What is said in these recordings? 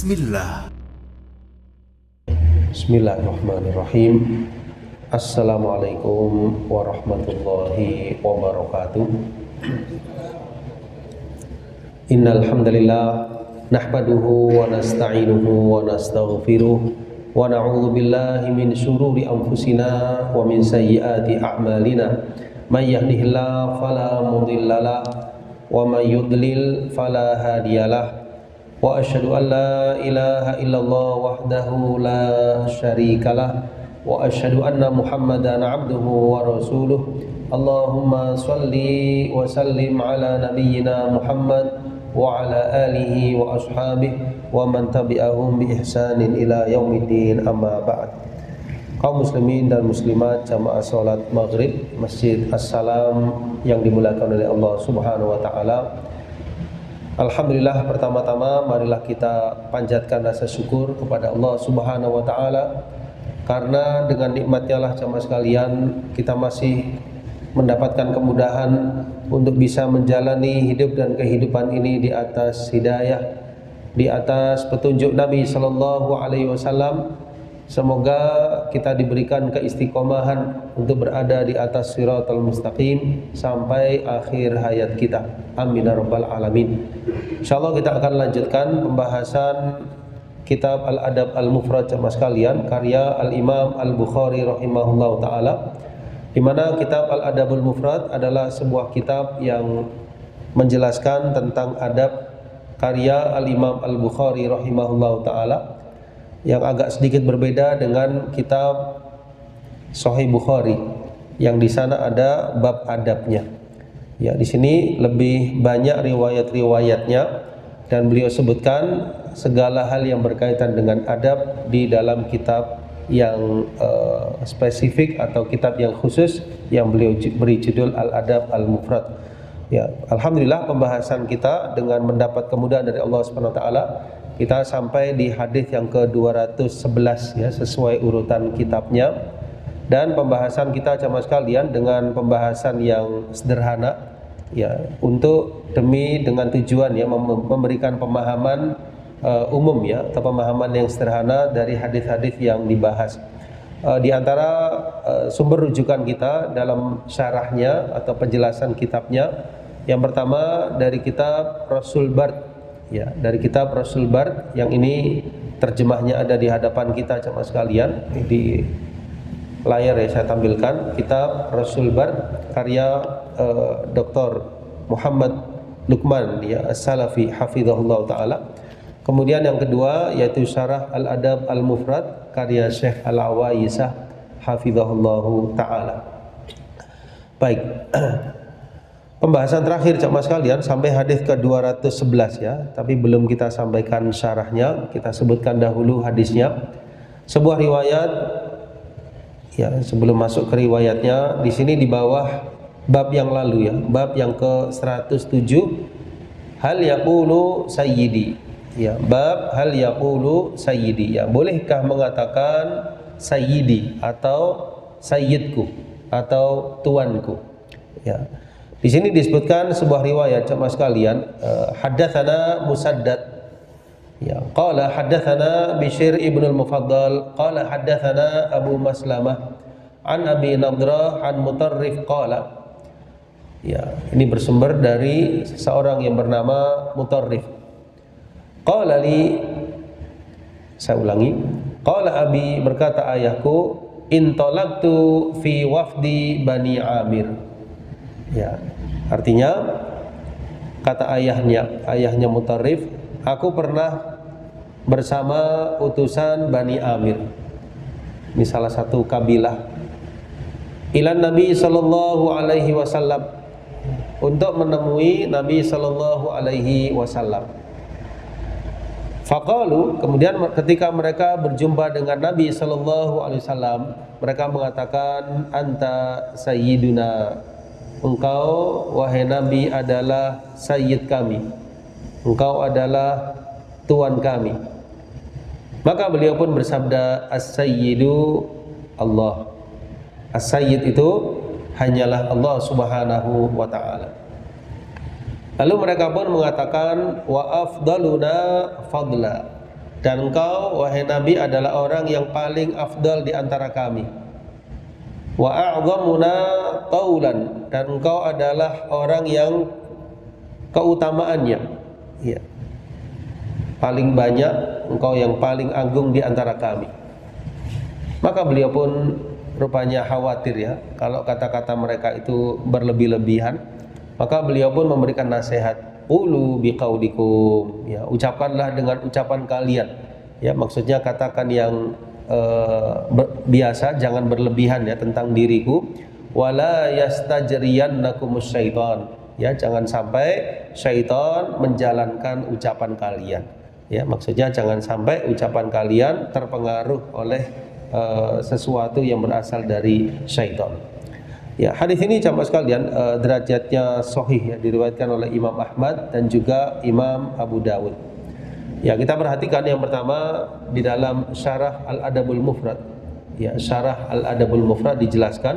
Bismillah. Bismillahirrahmanirrahim. Assalamualaikum warahmatullahi wabarakatuh. Innal hamdalillah nahmaduhu wa nasta'inuhu wa nastaghfiruh wa na'udzu billahi min syururi anfusina wa min sayyiati a'malina. May yahdihillahu fala mudhillalah wa may yudlil fala hadiyalah. Wa asyhadu an la ilaha illallah wahdahu la syarikalah wa asyhadu anna Muhammadan abduhu wa rasuluh. Allahumma shalli wa sallim ala nabiyyina Muhammad wa ala alihi wa ashabihi wa man tabi'ahum bi ihsanin ila yaumiddin, amma ba'd. Kaum muslimin dan muslimat jamaah salat maghrib Masjid As-Salam yang dimuliakan oleh Allah Subhanahu wa taala. Alhamdulillah, pertama-tama marilah kita panjatkan rasa syukur kepada Allah Subhanahu wa taala, karena dengan nikmatnya lah jamaah sekalian kita masih mendapatkan kemudahan untuk bisa menjalani hidup dan kehidupan ini di atas hidayah, di atas petunjuk Nabi sallallahu alaihi wasallam. Semoga kita diberikan keistiqomahan untuk berada di atas siratal mustaqim sampai akhir hayat kita. Amin ya rabbal alamin. Insyaallah kita akan lanjutkan pembahasan kitab Al-Adab Al-Mufrad jamaah sekalian, karya Al-Imam Al-Bukhari rahimahullahu taala, di mana kitab Al-Adabul Mufrad adalah sebuah kitab yang menjelaskan tentang adab, karya Al-Imam Al-Bukhari rahimahullahu taala, yang agak sedikit berbeda dengan kitab Sahih Bukhari yang di sana ada bab adabnya. Ya, di sini lebih banyak riwayat-riwayatnya dan beliau sebutkan segala hal yang berkaitan dengan adab di dalam kitab yang spesifik atau kitab yang khusus yang beliau beri judul Al-Adab Al-Mufrad. Ya, alhamdulillah pembahasan kita dengan mendapat kemudahan dari Allah Subhanahu wa taala, kita sampai di hadis yang ke-211 ya, sesuai urutan kitabnya. Dan pembahasan kita jamaah sekalian dengan pembahasan yang sederhana ya, untuk dengan tujuan ya memberikan pemahaman umum ya, atau pemahaman yang sederhana dari hadis-hadis yang dibahas. Di antara sumber rujukan kita dalam syarahnya atau penjelasan kitabnya, yang pertama dari kitab Rasul Bard ya, dari kitab Rasul Bard, yang ini terjemahnya ada di hadapan kita jemaah sekalian di layar ya, saya tampilkan kitab Rasul Bard karya Dr. Muhammad Luqman ya As-Salafi hafizahullah taala. Kemudian yang kedua yaitu Syarah Al-Adab Al-Mufrad karya Syekh Al-Awaisah hafizahullah taala. Baik. Pembahasan terakhir jemaah sekalian sampai hadis ke-211 ya, tapi belum kita sampaikan syarahnya, kita sebutkan dahulu hadisnya. Sebuah riwayat ya, sebelum masuk ke riwayatnya, di sini di bawah bab yang lalu ya, bab yang ke-107, hal yaqulu sayyidi. Ya, bab hal yaqulu sayyidi. Ya, bolehkah mengatakan sayyidi atau sayyidku atau tuanku? Ya. Di sini disebutkan sebuah riwayat jemaah sekalian, haddatsana Musaddad ya, qala haddatsana Bishr ibn al-Mufaddal qala haddatsana Abu Maslamah an Abi Nadrah an Mutarrif qala. Ya, ini bersumber dari seseorang yang bernama Mutarrif. Qala li, saya ulangi, qala abi, berkata ayahku, intalaqtu fi wafdi Bani Amir. Ya, artinya kata ayahnya Mutarrif, aku pernah bersama utusan Bani Amir. Ini salah satu kabilah. Ilan Nabi sallallahu alaihi wasallam, untuk menemui Nabi sallallahu alaihi wasallam. Faqalu, kemudian ketika mereka berjumpa dengan Nabi sallallahu alaihi wasallam, mereka mengatakan, anta sayyiduna, engkau wahai Nabi adalah sayyid kami, engkau adalah tuan kami. Maka beliau pun bersabda, as-sayyidu Allah. As-sayyid itu hanyalah Allah Subhanahu wa ta'ala. Lalu mereka pun mengatakan, wa afdaluna fadla, Dan engkau wahai Nabi adalah orang yang paling afdal di antara kami. Wa a'dhamuna taulan, dan engkau adalah orang yang keutamaannya, ya, paling banyak, engkau yang paling agung di antara kami. Maka beliau pun rupanya khawatir ya kalau kata-kata mereka itu berlebih-lebihan. Maka beliau pun memberikan nasihat, qulu biqaulikum, ya, ucapkanlah dengan ucapan kalian, ya, maksudnya katakan yang biasa, jangan berlebihan ya tentang diriku. Wala yastajriyannakumus syaitan, ya, jangan sampai syaitan menjalankan ucapan kalian, ya, maksudnya jangan sampai ucapan kalian terpengaruh oleh sesuatu yang berasal dari syaitan. Ya, hadis ini jamaah sekalian derajatnya sahih ya, diriwayatkan oleh Imam Ahmad dan juga Imam Abu Dawud. Ya, kita perhatikan yang pertama di dalam Syarah Al-Adabul Mufrad. Ya, Syarah Al-Adabul Mufrad dijelaskan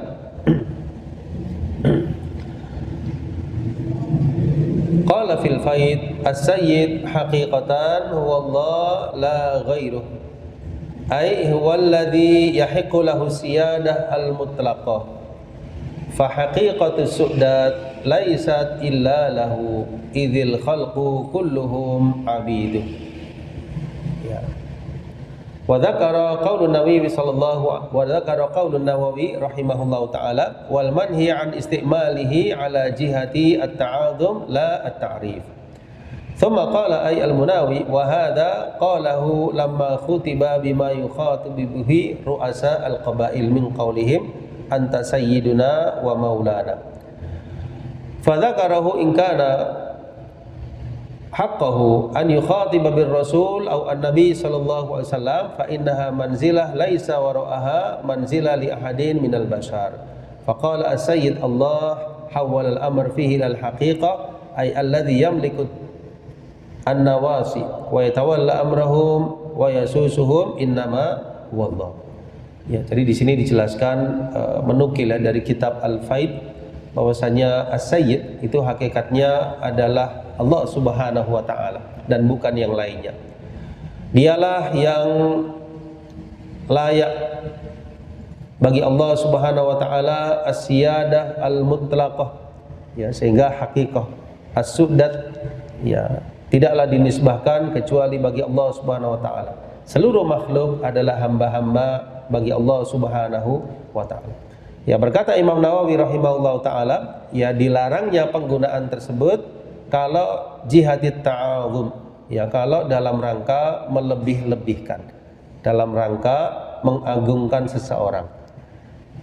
qala fil faid as-sayyid haqiqatan huwa Allah la ghairuh, ay huwa alladhi yahiqqu lahu siyadah al-mutlaqah, fa haqiqatu su'dat laysat illa lahu idzil khalqu kulluhum abiduh. Ya. Wa dzakara qaulun Nawawi sallallahu wa dzakara qaulun Nawawi rahimahullahu taala wal manhi an istimalihi ala jihati at-ta'adzum la at-ta'rif. Thumma qala ay al-Munawi wa hadha qalahu lamma khutiba bima yukhatibu bihi ru'asa al-qabail min qawlihim anta sayyiduna wa maulana. Fa dzakarahu in kana haqqahu an yukhatiba bir rasul aw an-nabi sallallahu alaihi wasallam fa innaha manzilah laisa wara'aha manzilah li ahadin minal bashar. Fa qala as-sayyid Allah hawwala al-amr fihi lil haqiqah ay alladhi yamliku an-nawasi wa yatawalla amrahum wa yasusuhum innama wallah. Ya, jadi di sini dijelaskan menukil dari kitab Al-Faid bahwasanya as-sayyid itu hakikatnya adalah Allah Subhanahu wa taala dan bukan yang lainnya. Dialah yang layak bagi Allah Subhanahu wa taala as-siyadah al-mutlaqah, ya, sehingga hakikah as-su'dat, ya, tidaklah dinisbahkan kecuali bagi Allah Subhanahu wa taala. Seluruh makhluk adalah hamba-hamba bagi Allah Subhanahu wa taala. Ya, berkata Imam Nawawi rahimahullahu taala, ya, dilarangnya penggunaan tersebut kalau jihadit ta'adzum, ya, kalau dalam rangka melebih-lebihkan, dalam rangka mengagungkan seseorang.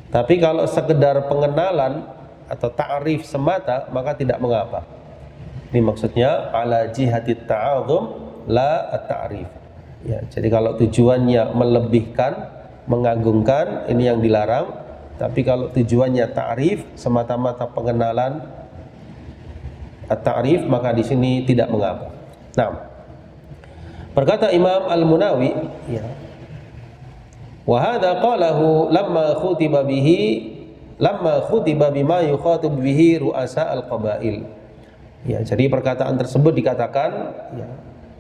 Tapi kalau sekedar pengenalan atau ta'rif semata maka tidak mengapa. Ini maksudnya ala jihadit ta'adzum la at-ta'rif. Ya, jadi kalau tujuannya melebihkan, mengagungkan, ini yang dilarang. Tapi kalau tujuannya ta'rif, semata-mata pengenalan at-ta'rif, maka di sini tidak mengapa. Nah, berkata Imam Al-Munawi, ya, wa hadza qalahu lamma khutiba bima yukhatib bihi ru'asa al-qabail. Ya, jadi perkataan tersebut dikatakan, ya,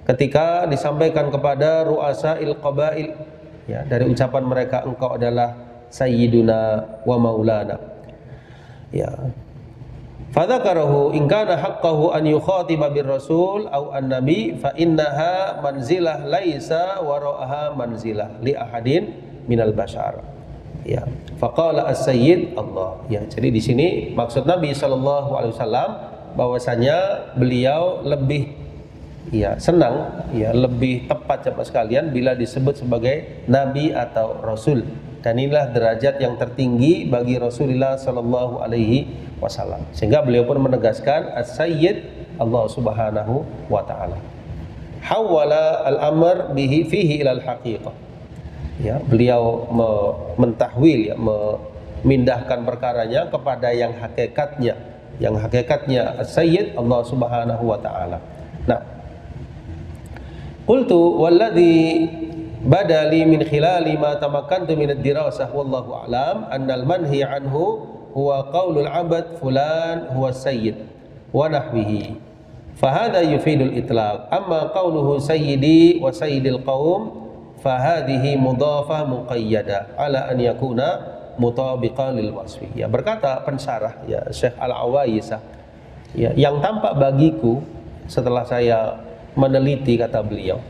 ketika disampaikan kepada ru'asa al-qabail, ya, dari ucapan mereka engkau adalah sayyiduna wa maulana. Ya. Fadzakarahu in kana haqqahu an yukhatiba bir rasul aw an nabi fa innaha manzilah laisa wara'aha manzilah li ahadin minal bashar. Ya. Faqala as-sayyid Allah. Ya, jadi di sini maksud Nabi sallallahu alaihi wasallam bahwasanya beliau lebih, ya, senang, ya, lebih tepat jemaah sekalian bila disebut sebagai nabi atau rasul. Dan inilah derajat yang tertinggi bagi Rasulullah sallallahu alaihi wasallam. Sehingga beliau pun menegaskan as-sayyid Allah Subhanahu wa taala. Hawala al-amr bihi fihi ilal haqiqah. Ya, beliau mentahwil, ya, memindahkan perkaranya kepada yang hakikatnya. Yang hakikatnya as-sayyid Allah Subhanahu wa taala. Nah, qultu walladhi badali min khilali ma tamakkantu min ad-dirasah wallahu a'lam annal manhi anhu huwa qaulul abad fulan huwa sayyid wa nahwihi Fahada yufidul itlaq. Amma qauluhu sayyidi wa sayyidil qaum fahadihi mudhafah muqayyada ala an yakuna mutabiqan lil wasfi. Ya, berkata pensyarah ya Syekh Al-Awaisah, ya, yang tampak bagiku setelah saya meneliti, kata beliau,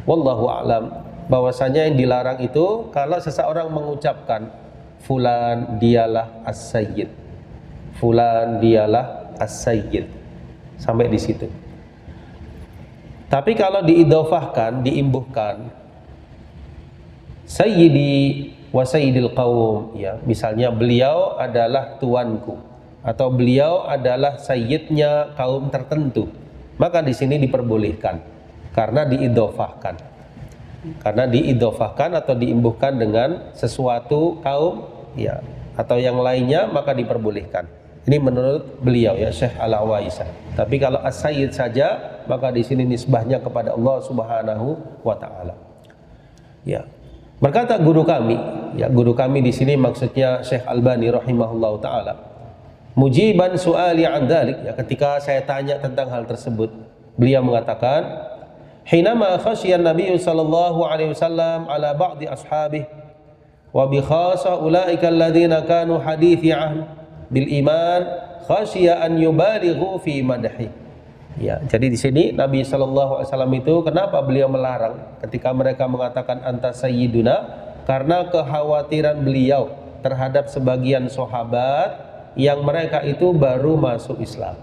wallahu a'lam, bahwasanya yang dilarang itu kalau seseorang mengucapkan fulan dialah as-sayyid, fulan dialah as-sayyid, sampai di situ. Tapi kalau diidhofahkan, diimbuhkan, sayyidi wa sayyidil qaum, ya, misalnya beliau adalah tuanku atau beliau adalah sayyidnya kaum tertentu, maka di sini diperbolehkan karena diidhofahkan. Karena diidhofahkan atau diimbuhkan dengan sesuatu kaum, ya, atau yang lainnya, maka diperbolehkan. Ini menurut beliau ya Syekh Al-Awaisah. Tapi kalau as-sayyid saja, maka di sini nisbahnya kepada Allah Subhanahu wa taala. Ya. Berkata guru kami, ya, guru kami di sini maksudnya Syekh Albani rahimahullahu taala. Mujiban su'ali 'an dzalik, ya, ketika saya tanya tentang hal tersebut, beliau mengatakan, "Hinama khasyiya an-nabiy sallallahu alaihi wasallam ala ba'di ashabihi wa bi khassa ulaika alladziina kanu hadithi 'ahd bil iman khasyiya an yubalighu fi madhi." Ya, jadi di sini Nabi sallallahu alaihi wasallam itu kenapa beliau melarang ketika mereka mengatakan anta sayyiduna? Karena kekhawatiran beliau terhadap sebagian sahabat yang mereka itu baru masuk Islam.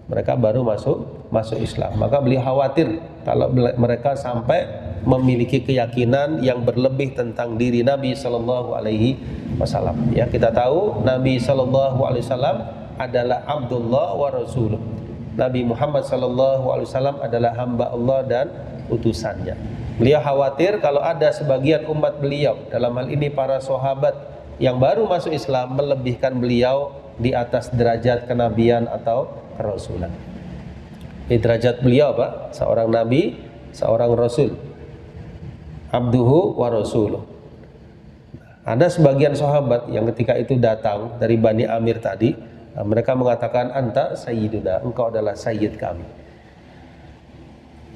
Mereka baru masuk Islam. Maka beliau khawatir kalau mereka sampai memiliki keyakinan yang berlebih tentang diri Nabi sallallahu alaihi wasallam. Ya, kita tahu Nabi sallallahu alaihi wasallam adalah Abdullah wa Rasuluh. Nabi Muhammad sallallahu alaihi wasallam adalah hamba Allah dan utusannya. Beliau khawatir kalau ada sebagian umat beliau, dalam hal ini para sahabat yang baru masuk Islam, melebihkan beliau di atas derajat kenabian atau kerasulan. Di derajat beliau apa? Seorang nabi, seorang rasul. Abduhu wa rasuluh. Ada sebagian sahabat yang ketika itu datang dari Bani Amir tadi, mereka mengatakan anta sayyiduna, engkau adalah sayyid kami.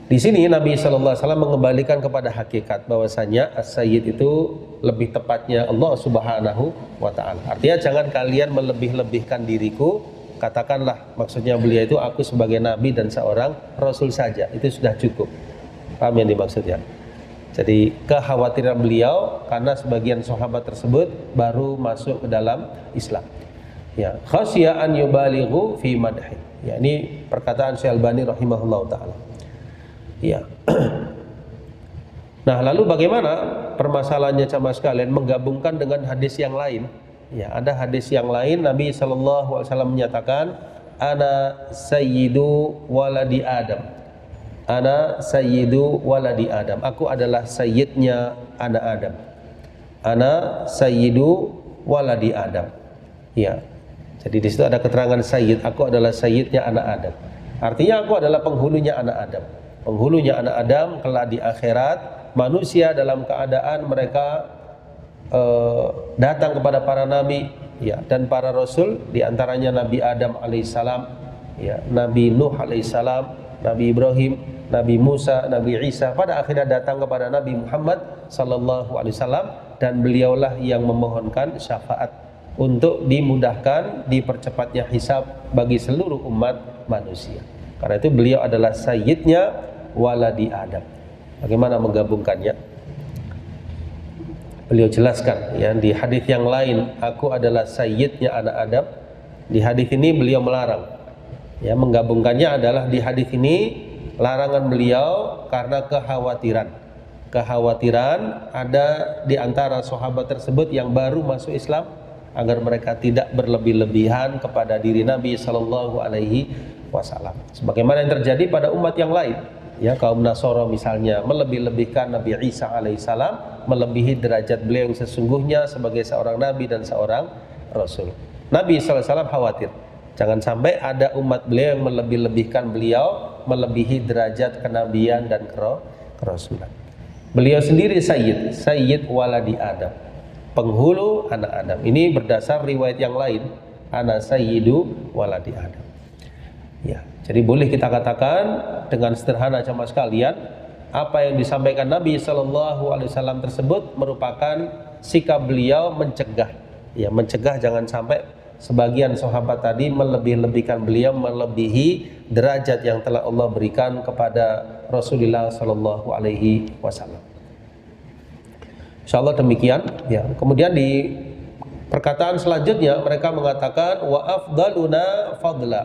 Di sini Nabi sallallahu alaihi wasallam mengembalikan kepada hakikat bahwasanya as-sayyid itu lebih tepatnya Allah Subhanahu wa taala. Artinya jangan kalian melebih-lebihkan diriku, katakanlah maksudnya beliau itu aku sebagai nabi dan seorang rasul saja, itu sudah cukup. Paham yang dimaksudnya? Jadi kekhawatiran beliau karena sebagian sahabat tersebut baru masuk ke dalam Islam. Ya, khasya an yubalighu fi madhi. Ya, ini perkataan Syekh Albani rahimahullahu taala. Ya. Nah, lalu bagaimana permasalahannya jamaah sekalian menggabungkan dengan hadis yang lain? Ya, ada hadis yang lain Nabi sallallahu alaihi wasallam menyatakan ana sayyidu waladi Adam. Ana sayyidu waladi Adam. Aku adalah sayyidnya anak Adam. Ana sayyidu waladi Adam. Ya. Jadi di situ ada keterangan sayyid, aku adalah sayyidnya anak Adam. Artinya aku adalah penghulunya anak Adam. Penghulunya anak Adam kelak di akhirat, manusia dalam keadaan mereka datang kepada para nabi, ya, dan para rasul, di antaranya Nabi Adam alaihissalam, ya, Nabi Nuh alaihissalam, Nabi Ibrahim, Nabi Musa, Nabi Isa, pada akhirnya datang kepada Nabi Muhammad sallallahu alaihi wasallam, dan beliaulah yang memohonkan syafaat untuk dimudahkan, dipercepatnya hisab bagi seluruh umat manusia. Karena itu beliau adalah sayyidnya waladi Adam. Bagaimana menggabungkannya? Beliau jelaskan ya di hadis yang lain, aku adalah sayyidnya anak Adam. Di hadis ini beliau melarang. Ya, menggabungkannya adalah di hadis ini larangan beliau karena kekhawatiran. Kekhawatiran ada di antara sahabat tersebut yang baru masuk Islam, agar mereka tidak berlebih-lebihan kepada diri Nabi sallallahu alaihi wasallam. Sebagaimana yang terjadi pada umat yang lain, ya, kaum Nasara misalnya melebih-lebihkan Nabi Isa alaihissalam, melebihi derajat beliau yang sesungguhnya sebagai seorang nabi dan seorang rasul. Nabi sallallahu alaihi wasallam khawatir jangan sampai ada umat beliau yang melebih-lebihkan beliau, melebihi derajat kenabian dan kerasulan. Beliau sendiri sayyid waladi Adam, penghulu anak Adam. Ini berdasar riwayat yang lain, ana sayyidu waladi Adam. Ya, Jadi boleh kita katakan dengan sederhana jamaah sekalian, apa yang disampaikan Nabi Shallallahu Alaihi Wasallam tersebut merupakan sikap beliau mencegah, ya mencegah jangan sampai sebagian sahabat tadi melebih-lebihkan beliau, melebihi derajat yang telah Allah berikan kepada Rasulullah Shallallahu Alaihi Wasallam. Insyaallah demikian. Ya. Kemudian di perkataan selanjutnya mereka mengatakan wa afdaluna fadla,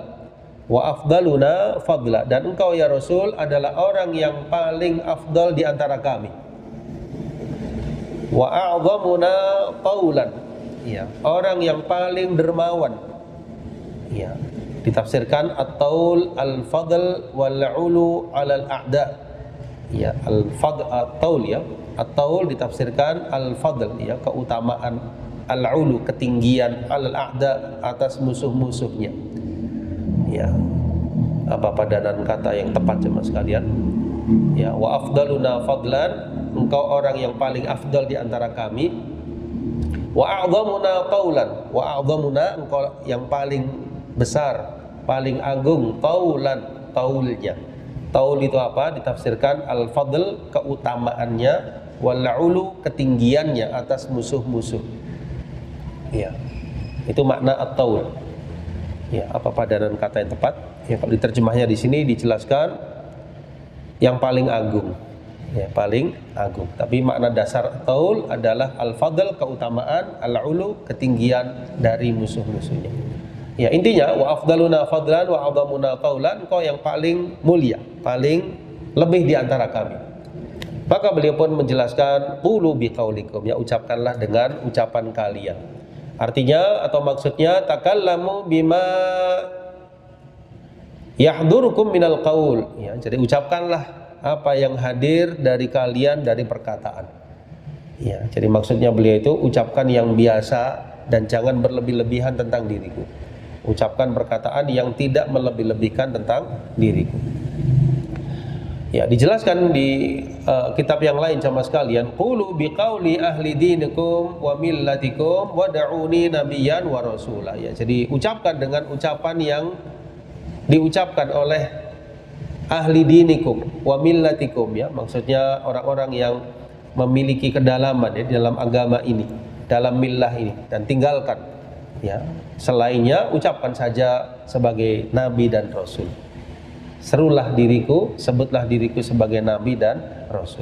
wa afdaluna fadla, dan engkau ya Rasul adalah orang yang paling afdal di antara kami. Wa a'zamuna qaulan, ya, orang yang paling dermawan. Ya, ditafsirkan at-taul al-fadl wal-ulu 'alal a'da. Ya, al-fadl at-taul, ya. At-taul ditafsirkan al-fadl, ya, keutamaan, al-ulu ketinggian, 'alal a'da atas musuh-musuhnya. Ya. Apa padanan kata yang tepat jemaah sekalian? Ya, wa afdaluna fadlan, engkau orang yang paling afdal di antara kami. Wa a'zamuna qaulan, wa a'zamuna, engkau yang paling besar, paling agung, taulan, taulnya. Taul itu apa? Ditafsirkan al-fadl keutamaannya, wal ulu ketinggiannya atas musuh-musuh. Ya. Itu makna at-taul. Ya, apa padanan kata yang tepat? Ya, kalau diterjemahnya di sini dijelaskan yang paling agung. Ya, paling agung. Tapi makna dasar taul adalah al-fadl keutamaan, al-ulu ketinggian dari musuh-musuhnya. Ya, intinya wa afdaluna fadlan wa a'zamuna taulan, engkau yang paling mulia, paling lebih di antara kami. Maka beliau pun menjelaskan qulu biqaulikum, ya ucapkanlah dengan ucapan kalian. Artinya atau maksudnya takallamu bima yahdurukum minal qaul, ya, jadi ucapkanlah apa yang hadir dari kalian dari perkataan. Ya, jadi maksudnya beliau itu ucapkan yang biasa dan jangan berlebih-lebihan tentang diriku. Ucapkan perkataan yang tidak melebih-lebihkan tentang diriku. Ya, dijelaskan di kitab yang lain sama sekalian, qulu biqauli ahli dinikum wa millatikum wa da'uni nabiyyan wa rasulah. Ya, jadi ucapkan dengan ucapan yang diucapkan oleh ahli dinikum wa millatikum, ya, maksudnya orang-orang yang memiliki kedalaman, ya, dalam agama ini, dalam millah ini, dan tinggalkan, ya, selainnya ucapkan saja sebagai nabi dan rasul. Serulah diriku, sebutlah diriku sebagai nabi dan rasul.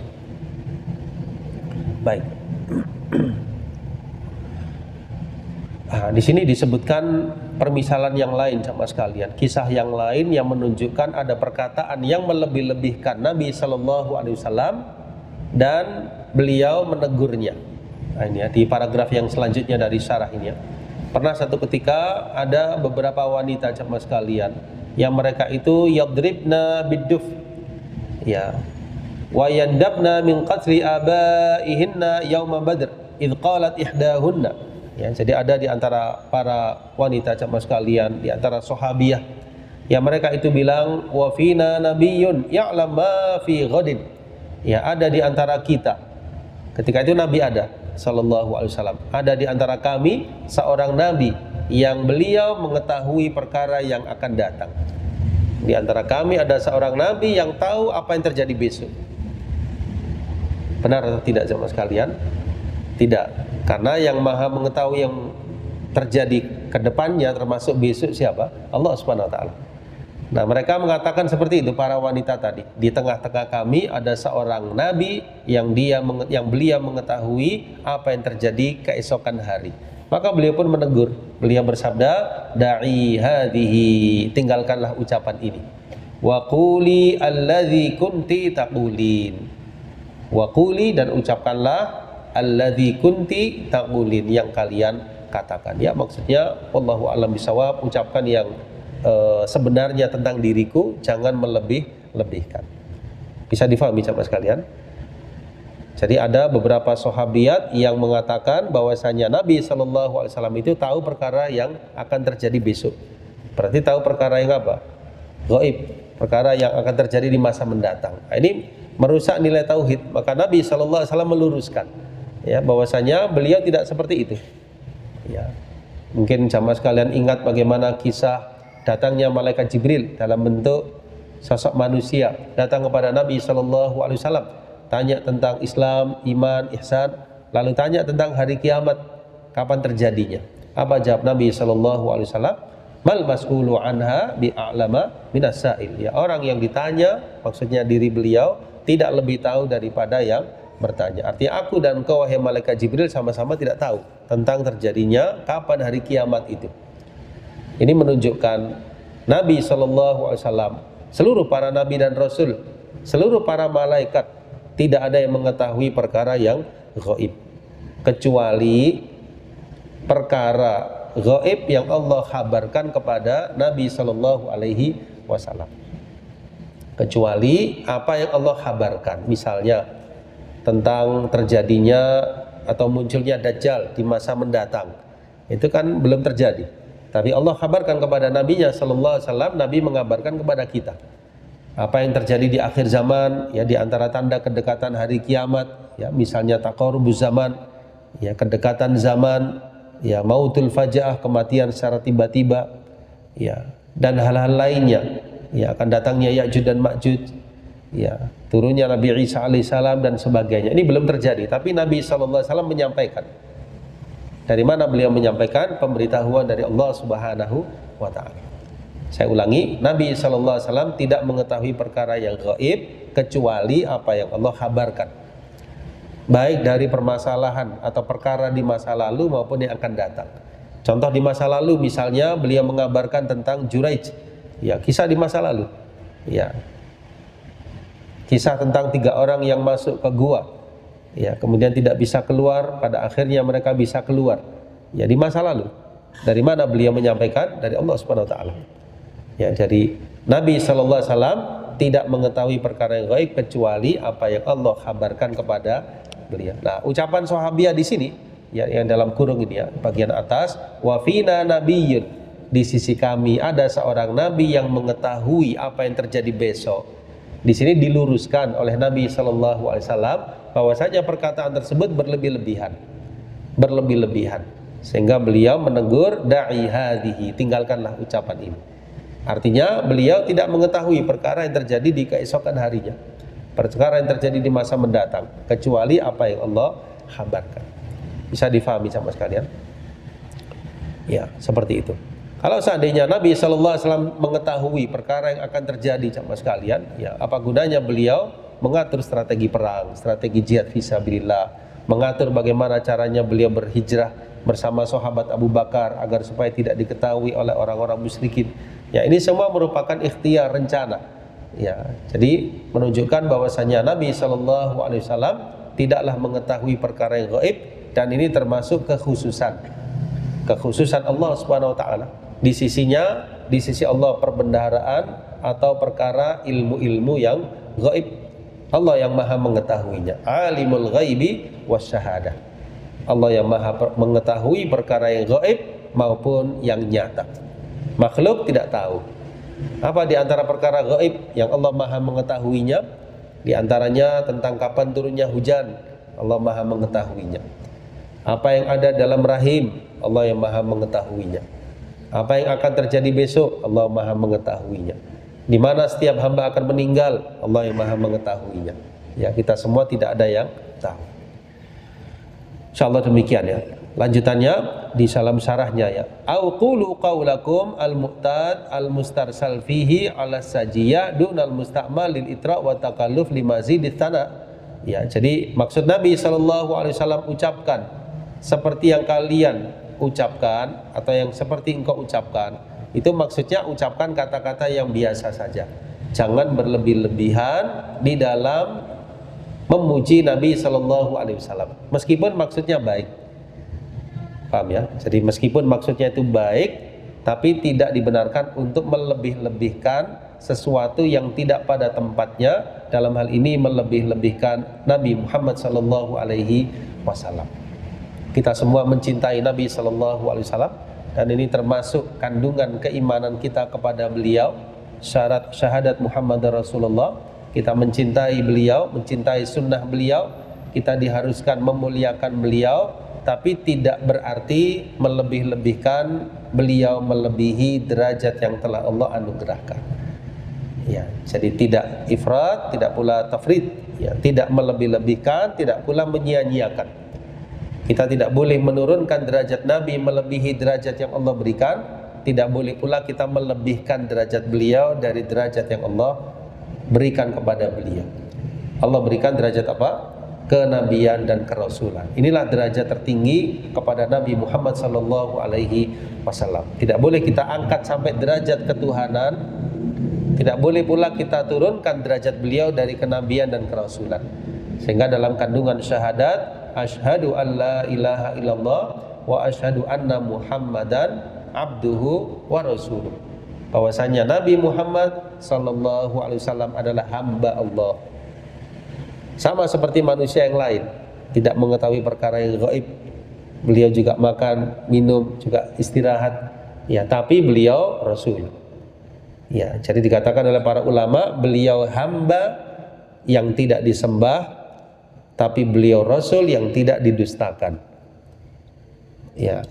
Baik. Di sini disebutkan permisalan yang lain sama sekalian, kisah yang lain yang menunjukkan ada perkataan yang melebih-lebihkan Nabi Shallallahu Alaihi Wasallam dan beliau menegurnya. Nah, ini ya, di paragraf yang selanjutnya dari syarah ini, ya. Pernah satu ketika ada beberapa wanita sama sekalian yang mereka itu yadribna biduf, ya, wa yandabna min qatli abaihinna yauma badr idh qalat ihdahunna. Ya, jadi ada di antara para wanita jamaah sekalian, di antara sahabiyah yang mereka itu bilang wa fina nabiyyun ya'lam ma fi ghadin. Ya, ada di antara kita. Ketika itu Nabi ada sallallahu alaihi wasallam. Ada di antara kami seorang nabi yang beliau mengetahui perkara yang akan datang. Di antara kami ada seorang nabi yang tahu apa yang terjadi besok. Benar atau tidak jamaah sekalian? Tidak. Karena yang maha mengetahui yang terjadi ke depannya termasuk besok siapa? Allah Subhanahu wa taala. Nah, mereka mengatakan seperti itu para wanita tadi. Di tengah-tengah kami ada seorang nabi yang beliau mengetahui apa yang terjadi keesokan hari. Maka beliau pun menegur. Beliau bersabda, "Da'i hadhihi", tinggalkanlah ucapan ini. "Wa quli alladzi kunti taqulin." Wa quli, dan ucapkanlah alladzi kunti taqulin, yang kalian katakan. Ya, maksudnya wallahu a'lam bishawab, ucapkan yang sebenarnya tentang diriku, jangan melebih-lebihkan. Bisa difahami jemaah sekalian? Jadi ada beberapa sahabiat yang mengatakan bahwasanya Nabi sallallahu alaihi wasallam itu tahu perkara yang akan terjadi besok. Berarti tahu perkara yang apa? Gaib, perkara yang akan terjadi di masa mendatang. Nah, ini merusak nilai tauhid. Maka Nabi sallallahu alaihi wasallam meluruskan, ya, bahwasanya beliau tidak seperti itu. Ya. Mungkin jamaah sekalian ingat bagaimana kisah datangnya malaikat Jibril dalam bentuk sosok manusia datang kepada Nabi Shallallahu Alaihi Wasallam, tanya tentang Islam, iman, ihsan, lalu tanya tentang hari kiamat, kapan terjadinya. Apa jawab Nabi Shallallahu Alaihi Wasallam? Mal mas'ulu anha bi'a'lama minas sa'il. Ya, orang yang ditanya, maksudnya diri beliau, tidak lebih tahu daripada yang bertanya. Artinya aku dan engkau wahai malaikat Jibril sama-sama tidak tahu tentang terjadinya kapan hari kiamat itu. Ini menunjukkan Nabi Shallallahu Alaihi Wasallam, seluruh para nabi dan rasul, seluruh para malaikat tidak ada yang mengetahui perkara yang gaib kecuali perkara gaib yang Allah kabarkan kepada Nabi Shallallahu Alaihi Wasallam. Kecuali apa yang Allah kabarkan, misalnya tentang terjadinya atau munculnya Dajjal di masa mendatang, itu kan belum terjadi. Tapi Allah kabarkan kepada Nabi-Nya Sallallahu Alaihi Wasallam, Nabi mengabarkan kepada kita apa yang terjadi di akhir zaman, ya, di antara tanda kedekatan hari kiamat, ya, misalnya taqarubuz zaman, ya, kedekatan zaman, ya, mautul faja'ah, kematian secara tiba-tiba, ya, dan hal-hal lainnya, ya, akan datangnya Ya'juj dan Ma'juj, ya, turunnya Nabi Isa alaihissalam dan sebagainya. Ini belum terjadi, tapi Nabi Sallallahu Alaihi Wasallam menyampaikan. Dari mana beliau menyampaikan? Pemberitahuan dari Allah Subhanahu wa Ta'ala. Saya ulangi, Nabi Sallallahu Alaihi Wasallam tidak mengetahui perkara yang gaib kecuali apa yang Allah kabarkan, baik dari permasalahan atau perkara di masa lalu maupun yang akan datang. Contoh di masa lalu, misalnya beliau mengabarkan tentang Juraij, ya, kisah di masa lalu, ya, kisah tentang 3 orang yang masuk ke gua, ya, kemudian tidak bisa keluar, pada akhirnya mereka bisa keluar, ya, di masa lalu. Dari mana beliau menyampaikan? Dari Allah Subhanahu Wa Taala. Ya, jadi Nabi Sallallahu Alaihi Wasallam tidak mengetahui perkara yang gaib kecuali apa yang Allah kabarkan kepada beliau. Nah, ucapan sahabiah di sini, ya, yang dalam kurung ini, ya, bagian atas, wa fina nabiyyun, di sisi kami ada seorang nabi yang mengetahui apa yang terjadi besok. Di sini diluruskan oleh Nabi Sallallahu Alaihi Wasallam bahwasanya perkataan tersebut berlebih-lebihan, sehingga beliau menegur da'i hadhihi, tinggalkanlah ucapan ini. Artinya beliau tidak mengetahui perkara yang terjadi di keesokan harinya, perkara yang terjadi di masa mendatang, kecuali apa yang Allah kabarkan. Bisa difahami sama sekalian? Ya, seperti itu. Kalau seandainya Nabi Sallallahu Alaihi Wasallam mengetahui perkara yang akan terjadi sama sekalian, ya, apa gunanya beliau mengatur strategi perang, strategi jihad fisabilillah, mengatur bagaimana caranya beliau berhijrah bersama sahabat Abu Bakar agar supaya tidak diketahui oleh orang-orang musyrikin. Ya, ini semua merupakan ikhtiar, rencana. Ya, jadi menunjukkan bahwasanya Nabi Sallallahu Alaihi Wasallam tidaklah mengetahui perkara yang gaib, dan ini termasuk kekhususan Allah Subhanahu Wa Taala. Di sisinya, di sisi Allah, perbendaharaan atau perkara ilmu-ilmu yang gaib, Allah yang maha mengetahuinya. Alimul ghaibi wasyahadah, Allah yang maha mengetahui perkara yang gaib maupun yang nyata. Makhluk tidak tahu. Apa di antara perkara gaib yang Allah maha mengetahuinya? Di antaranya tentang kapan turunnya hujan, Allah maha mengetahuinya. Apa yang ada dalam rahim, Allah yang maha mengetahuinya. Apa yang akan terjadi besok, Allah maha mengetahuinya. Di mana setiap hamba akan meninggal, Allah yang maha mengetahuinya. Ya, kita semua tidak ada yang tahu. InsyaAllah demikian, ya. Lanjutannya di salam syarahnya, ya. Au qulu qaulakum al-mu'tad al-mustarsal fihi ala sajiyah dunal musta'mal lil itra' wa takalluf limazidit tana. Ya, jadi maksud Nabi Sallallahu Alaihi Wasallam ucapkan seperti yang kalian ucapkan atau yang seperti engkau ucapkan, itu maksudnya ucapkan kata-kata yang biasa saja. Jangan berlebih-lebihan di dalam memuji Nabi Sallallahu Alaihi Wasallam, meskipun maksudnya baik. Paham, ya? Jadi meskipun maksudnya itu baik, tapi tidak dibenarkan untuk melebih-lebihkan sesuatu yang tidak pada tempatnya. Dalam hal ini melebih-lebihkan Nabi Muhammad Sallallahu Alaihi Wasallam. Kita semua mencintai Nabi Sallallahu Alaihi Wasallam, dan ini termasuk kandungan keimanan kita kepada beliau. Syarat syahadat Muhammad Rasulullah, kita mencintai beliau, mencintai sunnah beliau, kita diharuskan memuliakan beliau, tapi tidak berarti melebih-lebihkan beliau melebihi derajat yang telah Allah anugerahkan. Ya, jadi tidak ifrat, tidak pula tafrid, ya, tidak melebih-lebihkan, tidak pula menyia-nyiakan. Kita tidak boleh menurunkan derajat Nabi melebihi derajat yang Allah berikan, tidak boleh pula kita melebihkan derajat beliau dari derajat yang Allah berikan kepada beliau. Allah berikan derajat apa? Kenabian dan kerasulan. Inilah derajat tertinggi kepada Nabi Muhammad sallallahu alaihi wasallam. Tidak boleh kita angkat sampai derajat ketuhanan, tidak boleh pula kita turunkan derajat beliau dari kenabian dan kerasulan. Sehingga dalam kandungan syahadat, asyhadu an la ilaha illallah wa asyhadu anna Muhammadan abduhu wa rasuluh. Bahwasanya Nabi Muhammad sallallahu alaihi wasallam adalah hamba Allah. Sama seperti manusia yang lain, tidak mengetahui perkara yang gaib. Beliau juga makan, minum, juga istirahat. Ya, tapi beliau rasul. Ya, jadi dikatakan oleh para ulama, beliau hamba yang tidak disembah, tapi beliau rasul yang tidak didustakan. Ya,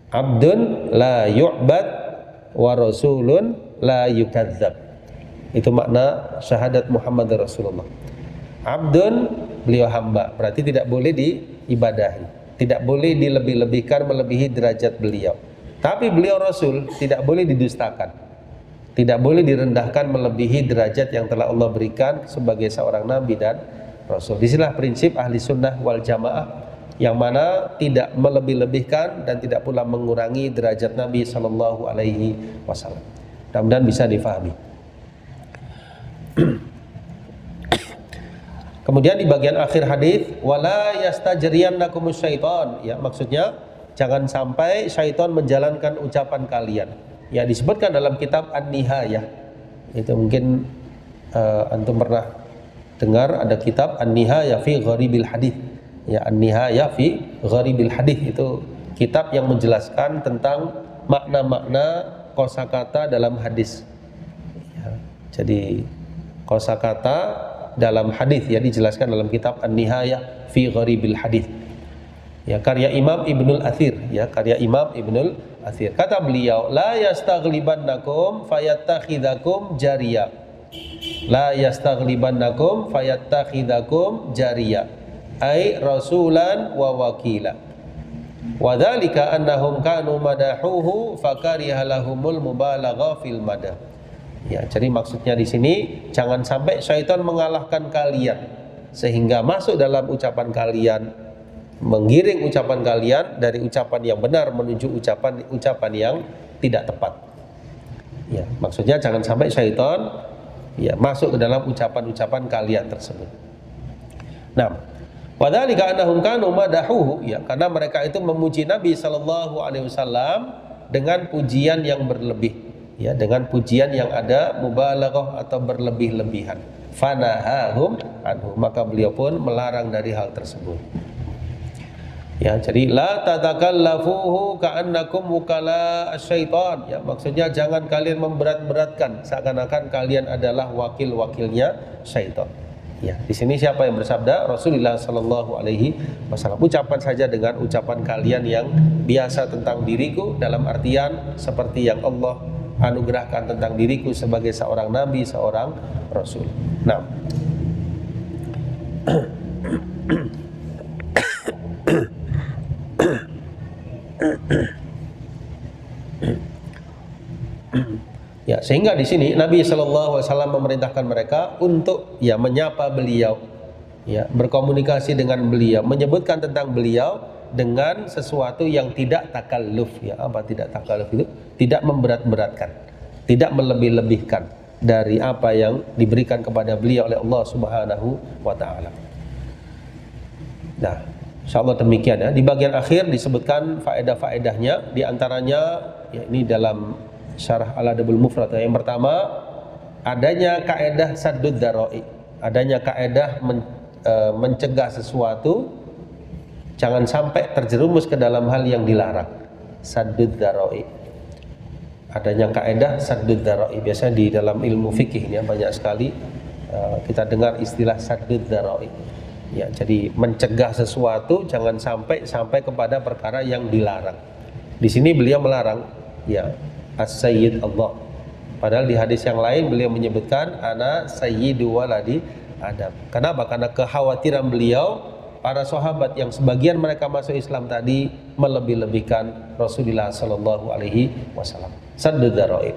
abdun la yu'bad wa rasulun la yukadzab. Itu makna syahadat Muhammad Rasulullah. Abdun, beliau hamba, berarti tidak boleh diibadahi, tidak boleh dilebih-lebihkan melebihi derajat beliau. Tapi beliau rasul, tidak boleh didustakan, tidak boleh direndahkan melebihi derajat yang telah Allah berikan sebagai seorang nabi dan rasul. Disinilah prinsip ahli sunnah wal jamaah, yang mana tidak melebih-lebihkan dan tidak pula mengurangi derajat Nabi sallallahu alaihi wasallam. Mudah-mudahan bisa difahami. Kemudian di bagian akhir hadis, wala yastajriyannakumus syaitan, ya, maksudnya jangan sampai syaitan menjalankan ucapan kalian. Ya, disebutkan dalam kitab An-Nihayah. Itu mungkin antum pernah dengar ada kitab An-Nihayah fi Gharibil Hadits. Ya, An-Nihayah fi Gharibil Hadits itu kitab yang menjelaskan tentang makna-makna kosakata dalam hadis. Ya, jadi kosakata dalam hadis, ya, dijelaskan dalam kitab An-Nihayah fi Gharibil Hadits. Ya, karya Imam Ibnul Athir, ya, karya Imam Ibnul Athir. Kata beliau, la yastaghlibannakum fayattakhidhakum jariya. La yastaghlibannakum fayattakhidhakum jariya. Ai rasulan wa wakila. Wa dzalika annahum kanu madahuhu fakariha lahumul mubalagha fil madah. Ya, jadi maksudnya di sini jangan sampai syaitan mengalahkan kalian sehingga masuk dalam ucapan kalian, menggiring ucapan kalian dari ucapan yang benar menuju ucapan yang tidak tepat. Ya, maksudnya jangan sampai syaitan, ya, masuk ke dalam ucapan-ucapan kalian tersebut. Nah, wadzalika annahum kanu madahuhu, ya, karena mereka itu memuji Nabi sallallahu alaihi wasallam dengan pujian yang berlebih. Ya, dengan pujian yang ada mubalaghah atau berlebih-lebihan. Fanahahum anhu, maka beliau pun melarang dari hal tersebut. Ya, jadi la tatakallafuhu ka'annakum wukala asyaitan. Ya, maksudnya jangan kalian memberat-beratkan seakan-akan kalian adalah wakil-wakilnya syaitan. Ya, di sini siapa yang bersabda? Rasulullah sallallahu alaihi wasallam. Ucapan saja dengan ucapan kalian yang biasa tentang diriku, dalam artian seperti yang Allah anugerahkan tentang diriku sebagai seorang nabi, seorang rasul. Nah, ya, sehingga di sini Nabi Shallallahu Alaihi Wasallam memerintahkan mereka untuk, ya, menyapa beliau, ya, berkomunikasi dengan beliau, menyebutkan tentang beliau dengan sesuatu yang tidak takalluf. Ya, apa tidak takalluf itu? Tidak memberat-beratkan, tidak melebih-lebihkan dari apa yang diberikan kepada beliau oleh Allah Subhanahu wa taala. Nah, insyaallah demikian, ya. Di bagian akhir disebutkan faedah-faedahnya, di antaranya, ya, ini dalam Syarah Al-Adabul Mufrad. Yang pertama, adanya kaedah saddud dzara'i, adanya kaedah mencegah sesuatu jangan sampai terjerumus ke dalam hal yang dilarang. Saddud dzara'i. Adanya kaedah saddud dzara'i. Biasanya di dalam ilmu fikih, ya, banyak sekali kita dengar istilah saddud dzara'i. Ya, jadi mencegah sesuatu jangan sampai kepada perkara yang dilarang. Di sini beliau melarang, ya, as-sayyid Allah. Padahal di hadis yang lain beliau menyebutkan ana sayyidu waladi Adam. Kenapa? Karena kekhawatiran beliau para sahabat yang sebagian mereka masuk Islam tadi melebih-lebihkan Rasulullah Sallallahu Alaihi Wasallam. Saddud dzaraib.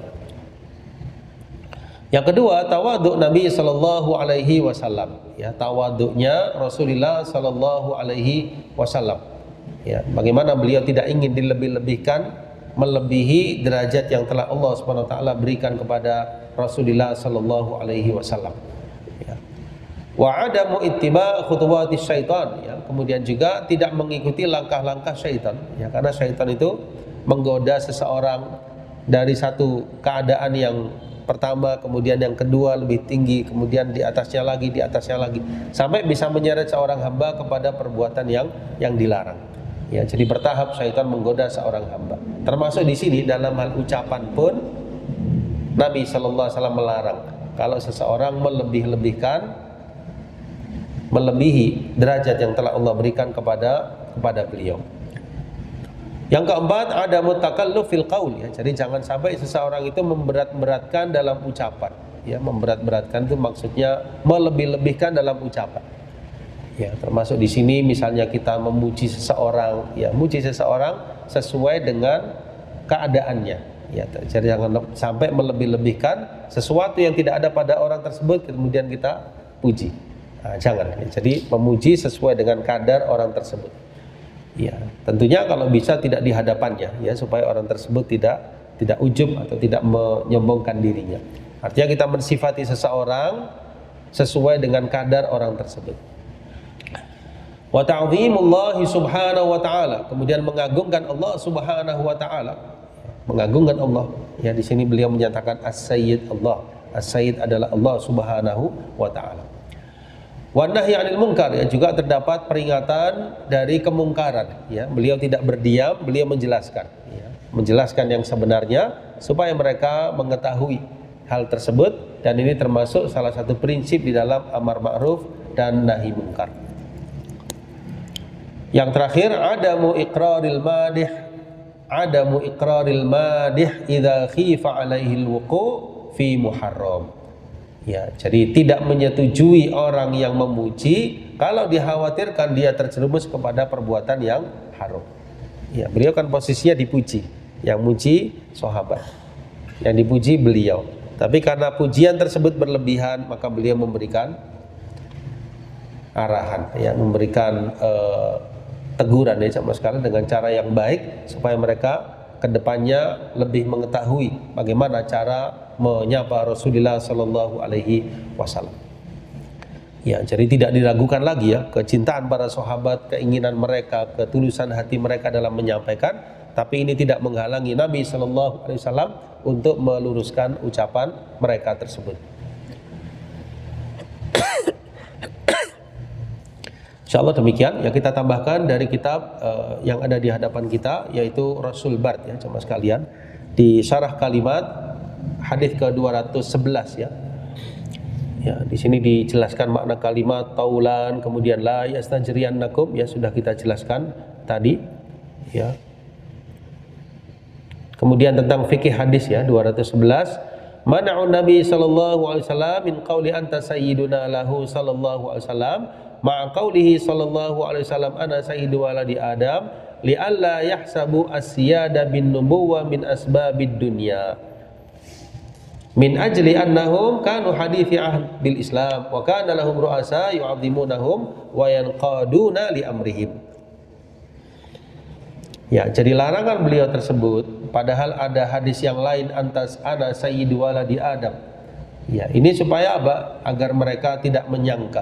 Yang kedua, tawadhu Nabi Sallallahu Alaihi Wasallam. Ya, tawadhunya Rasulullah Sallallahu Alaihi Wasallam. Ya, bagaimana beliau tidak ingin dilebih-lebihkan, melebihi derajat yang telah Allah Subhanahu Wa Taala berikan kepada Rasulullah Sallallahu Alaihi Wasallam. Ya. Wa adamu ittiba khutuwati syaitan. Ya, kemudian juga tidak mengikuti langkah-langkah syaitan. Ya, karena syaitan itu menggoda seseorang dari satu keadaan yang pertama, kemudian yang kedua lebih tinggi, kemudian di atasnya lagi, sampai bisa menyeret seorang hamba kepada perbuatan yang dilarang. Ya, jadi bertahap syaitan menggoda seorang hamba. Termasuk di sini dalam hal ucapan pun Nabi Sallallahu Alaihi Wasallam melarang kalau seseorang melebihi derajat yang telah Allah berikan kepada beliau. Yang keempat, ada mutakalluf fil qaul, ya. Jadi jangan sampai seseorang itu memberat-beratkan dalam ucapan. Ya, memberat-beratkan itu maksudnya melebih-lebihkan dalam ucapan. Ya, termasuk di sini misalnya kita memuji seseorang, ya, muji seseorang sesuai dengan keadaannya. Ya, jadi jangan sampai melebih-lebihkan sesuatu yang tidak ada pada orang tersebut kemudian kita puji. Nah, jangan. Ya, jadi memuji sesuai dengan kadar orang tersebut. Ya, tentunya kalau bisa tidak di hadapannya, ya, supaya orang tersebut tidak ujub atau tidak menyombongkan dirinya. Artinya kita mensifati seseorang sesuai dengan kadar orang tersebut. Wa ta'zimullahi subhanahu wa ta'ala, kemudian mengagungkan Allah subhanahu wa ta'ala. Mengagungkan Allah. Ya, di sini beliau menyatakan as-sayyid Allah. As-sayyid adalah Allah subhanahu wa ta'ala. Wa nahyi 'anil munkar, ya, juga terdapat peringatan dari kemungkaran, ya. Beliau tidak berdiam, beliau menjelaskan, ya. Menjelaskan yang sebenarnya supaya mereka mengetahui hal tersebut, dan ini termasuk salah satu prinsip di dalam amar ma'ruf dan nahi munkar. Yang terakhir, adamu iqraril madih idza khifa 'alaihi al-wuqu' fi muharram. Ya, jadi tidak menyetujui orang yang memuji kalau dikhawatirkan dia terjerumus kepada perbuatan yang haram. Ya, beliau kan posisinya dipuji, yang muji sahabat, yang dipuji beliau. Tapi karena pujian tersebut berlebihan, maka beliau memberikan arahan, ya, memberikan teguran, ya, sama sekali dengan cara yang baik supaya mereka kedepannya lebih mengetahui bagaimana cara menyapa Rasulullah Sallallahu Alaihi Wasallam. Ya, jadi tidak diragukan lagi, ya, kecintaan para sahabat, keinginan mereka, ketulusan hati mereka dalam menyampaikan. Tapi ini tidak menghalangi Nabi Sallallahu Alaihi Wasallam untuk meluruskan ucapan mereka tersebut. Insyaallah demikian, ya, kita tambahkan dari kitab yang ada di hadapan kita, yaitu Rasul Bard, ya, jemaah sekalian, di syarah kalimat hadis ke-211, ya. Ya, di sini dijelaskan makna kalimat taulan, kemudian la yastajriyannakum, ya, sudah kita jelaskan tadi, ya. Kemudian tentang fikih hadis, ya, 211, mana'un Nabi sallallahu alaihi wasallam min qauli anta sayyiduna lahu sallallahu alaihi wasallam ma'a qaulihi sallallahu alaihi wasallam ana sayyidu waladi Adam li'alla yahsabu as-siyada bin nubuwah min asbabid dunya min ajli annahum kanu hadithi ahd bil Islam wa kana lahum ru'asa yu'azzimunahum wa yanqaduna li amrihim. Ya, jadi larangan beliau tersebut padahal ada hadis yang lain antas ana sayyidu waladi Adam. Ya, ini supaya apa? Agar mereka tidak menyangka,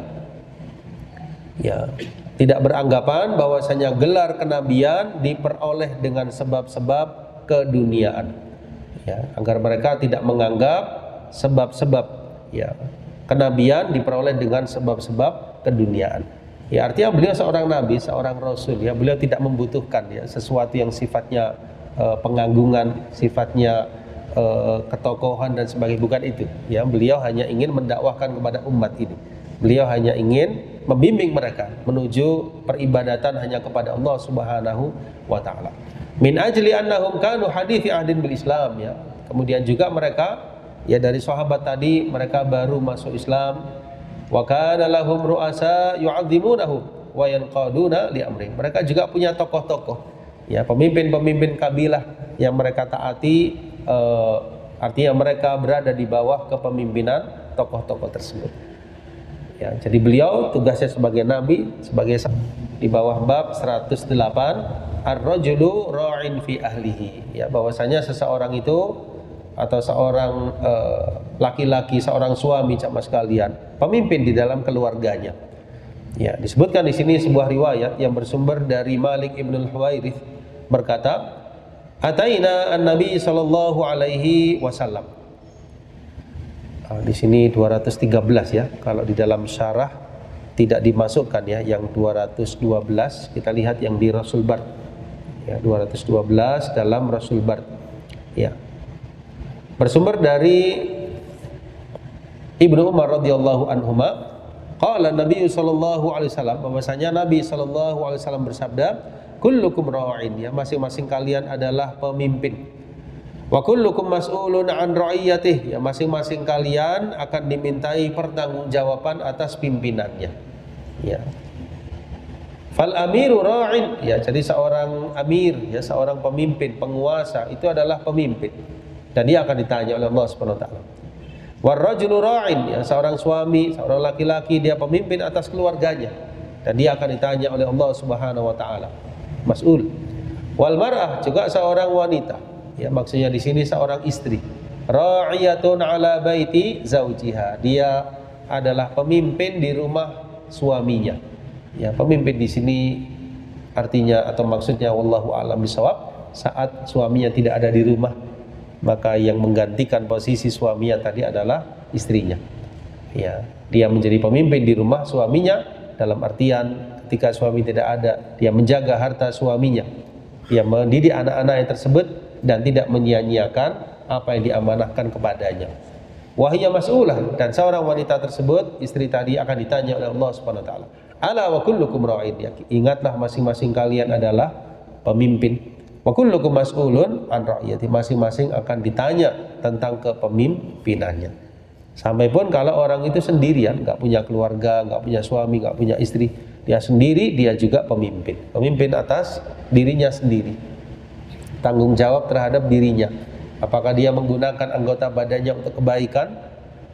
ya, tidak beranggapan bahwasanya gelar kenabian diperoleh dengan sebab-sebab keduniaan, ya, agar mereka tidak menganggap sebab-sebab, ya, kenabian diperoleh dengan sebab-sebab keduniaan. Ya, artinya beliau seorang nabi, seorang rasul, ya, beliau tidak membutuhkan, ya, sesuatu yang sifatnya penganggungan, sifatnya ketokohan dan sebagainya, bukan itu, ya. Beliau hanya ingin mendakwahkan kepada umat ini. Beliau hanya ingin membimbing mereka menuju peribadatan hanya kepada Allah Subhanahu wa taala. Min ajli annahum kanu hadithi ahdin bil Islam, ya. Kemudian juga mereka, ya, dari sahabat tadi mereka baru masuk Islam. Wa kana lahum ru'asa yu'azzimunahu wa yanqaduna li amri. Mereka juga punya tokoh-tokoh, ya, pemimpin-pemimpin kabilah yang mereka taati, artinya mereka berada di bawah kepemimpinan tokoh-tokoh tersebut. Ya, jadi beliau tugasnya sebagai nabi, sebagai di bawah bab 108 ar-rajulu ra'in fi ahlihi, ya, bahwasanya seseorang itu atau seorang laki-laki, seorang suami jamaah sekalian, pemimpin di dalam keluarganya. Ya, disebutkan di sini sebuah riwayat yang bersumber dari Malik ibn al-Huwairith berkata, "Ataina an-nabi sallallahu alaihi wasallam." Di sini 213, ya. Kalau di dalam syarah tidak dimasukkan, ya, yang 212. Kita lihat yang di Rasul Bard. Ya, 212 dalam Rasul Bard. Ya. Bersumber dari Ibnu Umar radhiyallahu anhuma, qala Nabi sallallahu alaihi wasallam, bahwasanya Nabi sallallahu alaihi wasallam bersabda, kullukum ra'in, ya, masing-masing kalian adalah pemimpin. Wa kullukum mas'ulun an ra'iyatihi, ya, masing-masing kalian akan dimintai pertanggungjawaban atas pimpinannya. Ya. Fal amiru ra'in, ya, jadi seorang amir, ya, seorang pemimpin, penguasa itu adalah pemimpin. Dan dia akan ditanya oleh Allah Subhanahu wa taala. Warrajulu ra'in, ya, seorang suami, seorang laki-laki, dia pemimpin atas keluarganya dan dia akan ditanya oleh Allah Subhanahu wa taala. Mas'ul. Wal mar'ah, juga seorang wanita, ya, maksudnya di sini seorang istri. Ra'iyatun ala baiti zaujiha, dia adalah pemimpin di rumah suaminya. Ya, pemimpin di sini artinya atau maksudnya wallahu a'lam bishawab, saat suaminya tidak ada di rumah, maka yang menggantikan posisi suaminya tadi adalah istrinya. Ya, dia menjadi pemimpin di rumah suaminya dalam artian ketika suami tidak ada, dia menjaga harta suaminya, dia mendidik anak-anak yang tersebut dan tidak menyia-nyiakan apa yang diamanahkan kepadanya. Wahiyya mas'ulah, dan seorang wanita tersebut, istri tadi, akan ditanya oleh Allah Subhanahu wa taala. Ala wa kullukum ra'in, ya, ingatlah masing-masing kalian adalah pemimpin. Wa kullukum mas'ulun an ra'iyati, masing-masing akan ditanya tentang kepemimpinannya. Sampai pun kalau orang itu sendirian, nggak punya keluarga, nggak punya suami, nggak punya istri, dia sendiri, dia juga pemimpin. Pemimpin atas dirinya sendiri. Tanggung jawab terhadap dirinya. Apakah dia menggunakan anggota badannya untuk kebaikan?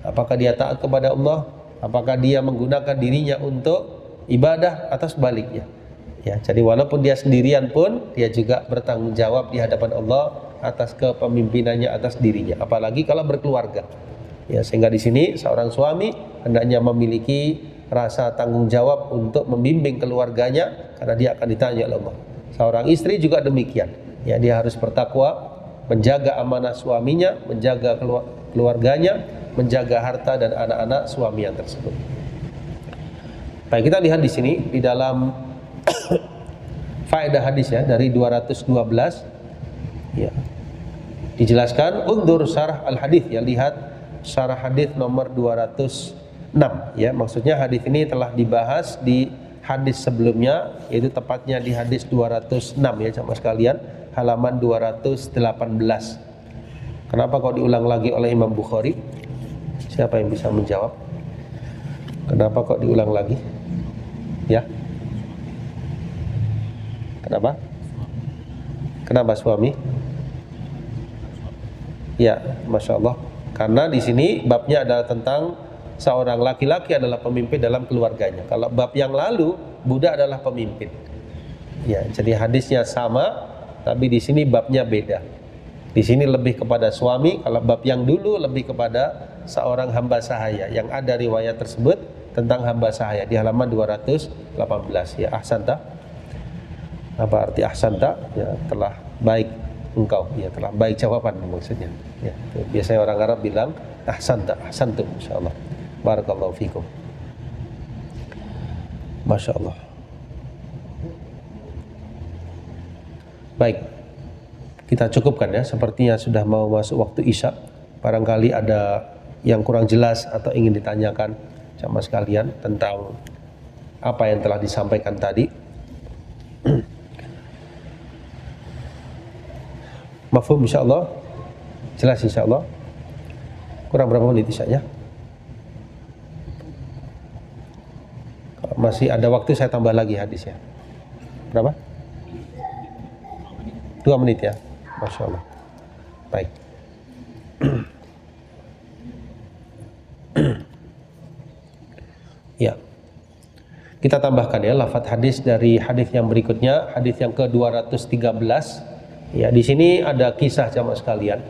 Apakah dia taat kepada Allah? Apakah dia menggunakan dirinya untuk ibadah atau sebaliknya? Ya, jadi walaupun dia sendirian pun dia juga bertanggung jawab di hadapan Allah atas kepemimpinannya atas dirinya, apalagi kalau berkeluarga. Ya, sehingga di sini seorang suami hendaknya memiliki rasa tanggung jawab untuk membimbing keluarganya karena dia akan ditanya oleh Allah. Seorang istri juga demikian. Ya, dia harus bertakwa, menjaga amanah suaminya, menjaga keluarganya, menjaga harta dan anak-anak suami yang tersebut. Baik, kita lihat di sini di dalam faedah hadis, ya, dari 212, ya, dijelaskan undur syarah al hadis, ya, lihat syarah hadis nomor 206, ya, maksudnya hadis ini telah dibahas di hadis sebelumnya, yaitu tepatnya di hadis 206, ya, jamaah sekalian, halaman 218. Kenapa kok diulang lagi oleh Imam Bukhari? Siapa yang bisa menjawab? Kenapa kok diulang lagi? Ya. Kenapa? Kenapa suami? Ya, masya Allah. Karena di sini babnya adalah tentang seorang laki-laki adalah pemimpin dalam keluarganya. Kalau bab yang lalu, budak adalah pemimpin. Ya, jadi hadisnya sama, tapi di sini babnya beda. Di sini lebih kepada suami. Kalau bab yang dulu lebih kepada seorang hamba sahaya. Yang ada riwayat tersebut tentang hamba sahaya di halaman 218. Ya, ahsanta. Apa arti ahsanta? Ya, telah baik engkau, ya, telah baik jawaban maksudnya. Ya, biasanya orang Arab bilang ahsanta, ahsantum, insyaallah. Barakallahu fikum. Masya Allah. Baik, kita cukupkan, ya, sepertinya sudah mau masuk waktu Isya. Barangkali ada yang kurang jelas atau ingin ditanyakan sama sekalian tentang apa yang telah disampaikan tadi. Mafhum insyaallah? Jelas insyaallah? Kurang berapa menit isya-nya? Kalau masih ada waktu saya tambah lagi hadisnya. Berapa? 2 menit ya? Masya Allah. Baik. Ya. Kita tambahkan ya lafadz hadis dari hadis yang berikutnya, hadis yang ke-213. Ya, di sini ada kisah jamaah sekalian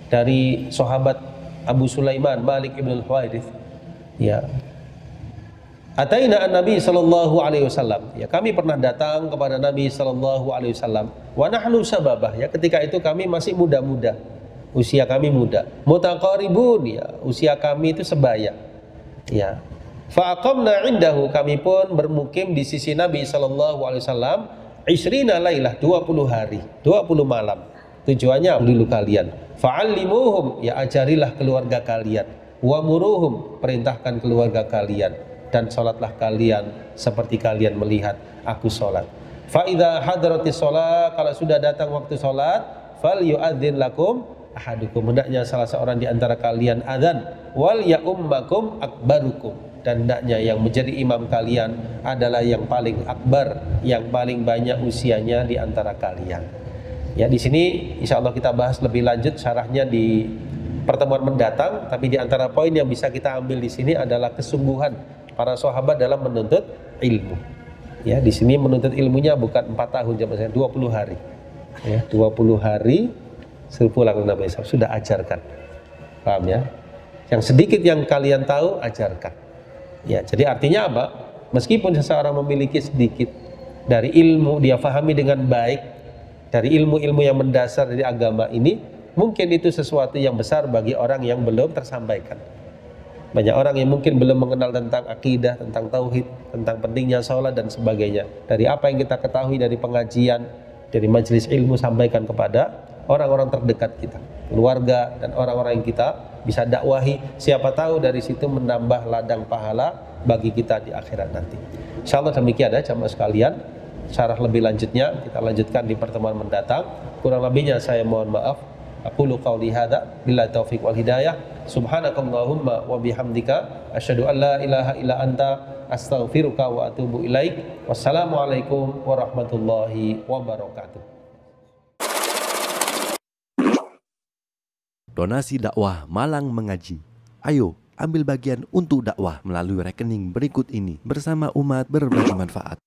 dari sahabat Abu Sulaiman Malik ibn al-Huwairits. Ya. Ataina an-Nabi sallallahu alaihi wasallam. Ya, kami pernah datang kepada Nabi sallallahu alaihi wasallam. Wa nahnu sababah, ya, ketika itu kami masih muda-muda. Usia kami muda. Mutaqaribun, ya, usia kami itu sebaya. Ya. Fa aqamna indahu, kami pun bermukim di sisi Nabi sallallahu alaihi wasallam 20 lailah, 20 hari, 20 malam. Tujuannya dulu kalian. Fa'allimuhum, ya, ajarilah keluarga kalian. Wa muruhum, perintahkan keluarga kalian. Dan sholatlah kalian seperti kalian melihat aku sholat. Fa idza hadratis sholat, kalau sudah datang waktu sholat, fal yu'adzin lakum ahadukum, hendaknya salah seorang di antara kalian adzan, wal ya'ummakum akbarukum, dan hendaknya yang menjadi imam kalian adalah yang paling akbar, yang paling banyak usianya di antara kalian. Ya, di sini insyaallah kita bahas lebih lanjut syarahnya di pertemuan mendatang, tapi di antara poin yang bisa kita ambil di sini adalah kesungguhan para sahabat dalam menuntut ilmu. Ya, di sini menuntut ilmunya bukan 4 tahun, jamaah, 20 hari. Ya, 20 hari sepulang Nabi SAW sudah ajarkan. Paham ya? Yang sedikit yang kalian tahu ajarkan. Ya, jadi artinya apa? Meskipun seseorang memiliki sedikit dari ilmu, dia fahami dengan baik dari ilmu-ilmu yang mendasar dari agama ini, mungkin itu sesuatu yang besar bagi orang yang belum tersampaikan. Banyak orang yang mungkin belum mengenal tentang akidah, tentang tauhid, tentang pentingnya sholat dan sebagainya. Dari apa yang kita ketahui dari pengajian, dari majelis ilmu, sampaikan kepada orang-orang terdekat kita, keluarga dan orang-orang yang kita bisa dakwahi. Siapa tahu dari situ menambah ladang pahala bagi kita di akhirat nanti. Insyaallah demikian ya jamaah sekalian. Syarah lebih lanjutnya kita lanjutkan di pertemuan mendatang. Kurang lebihnya saya mohon maaf. Aqulu qawli hadza billahi taufiq wal hidayah. Subhanakallahumma wa bihamdika asyhadu an la ilaha illa anta astaghfiruka wa atubu ilaik. Wassalamualaikum warahmatullahi wabarakatuh. Donasi dakwah Malang Mengaji. Ayo ambil bagian untuk dakwah melalui rekening berikut ini bersama umat berbagi manfaat.